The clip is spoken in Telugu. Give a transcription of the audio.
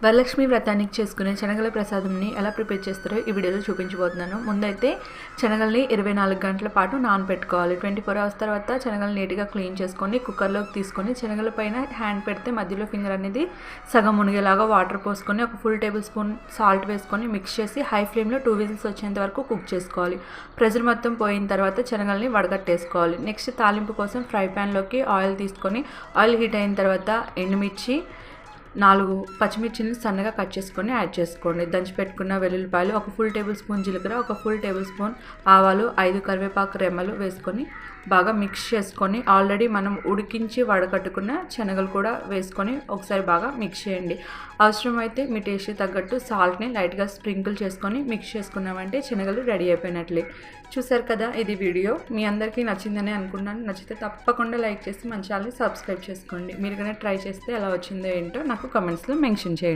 వరలక్ష్మి వ్రతానికి చేసుకునే శనగల ప్రసాదంని ఎలా ప్రిపేర్ చేస్తారో ఈ వీడియోలో చూపించబోతున్నాను. ముందైతే శనగల్ని 24 గంటల పాటు నానబెట్టుకోవాలి. 24 అవర్స్ తర్వాత శనగలు నీట్గా క్లీన్ చేసుకొని కుక్కర్లోకి తీసుకొని శనగల పైన హ్యాండ్ పెడితే మధ్యలో ఫింగర్ అనేది సగం మునిగేలాగా వాటర్ పోసుకొని ఒక ఫుల్ టేబుల్ స్పూన్ సాల్ట్ వేసుకొని మిక్స్ చేసి హై ఫ్లేమ్లో 2 విజిల్స్ వచ్చేంత వరకు కుక్ చేసుకోవాలి. ప్రెషర్ మొత్తం పోయిన తర్వాత శనగల్ని వడగట్టేసుకోవాలి. నెక్స్ట్ తాలింపు కోసం ఫ్రై ప్యాన్లోకి ఆయిల్ తీసుకొని ఆయిల్ హీట్ అయిన తర్వాత ఎండుమిర్చి 4 పచ్చిమిర్చిని సన్నగా కట్ చేసుకొని యాడ్ చేసుకోండి. దంచి పెట్టుకున్న వెల్లుల్లిపాయలు, ఒక ఫుల్ టేబుల్ స్పూన్ జీలకర్ర, ఒక ఫుల్ టేబుల్ స్పూన్ ఆవాలు, 5 కరివేపాకు రెమ్మలు వేసుకొని బాగా మిక్స్ చేసుకొని ఆల్రెడీ మనం ఉడికించి వడకట్టుకున్న శనగలు కూడా వేసుకొని ఒకసారి బాగా మిక్స్ చేయండి. అవసరమైతే మీ టేస్ట్ తగ్గట్టు సాల్ట్ని లైట్గా స్ప్రింకిల్ చేసుకొని మిక్స్ చేసుకున్నామంటే శనగలు రెడీ అయిపోయినట్లే. చూసారు కదా, ఇది వీడియో మీ అందరికీ నచ్చిందని అనుకున్నాను. నచ్చితే తప్పకుండా లైక్ చేసి మన ఛానల్ని సబ్స్క్రైబ్ చేసుకోండి. మీరు కనుక ట్రై చేస్తే ఎలా వచ్చిందో ఏంటో నాకు కామెంట్స్లో మెన్షన్ చేయండి.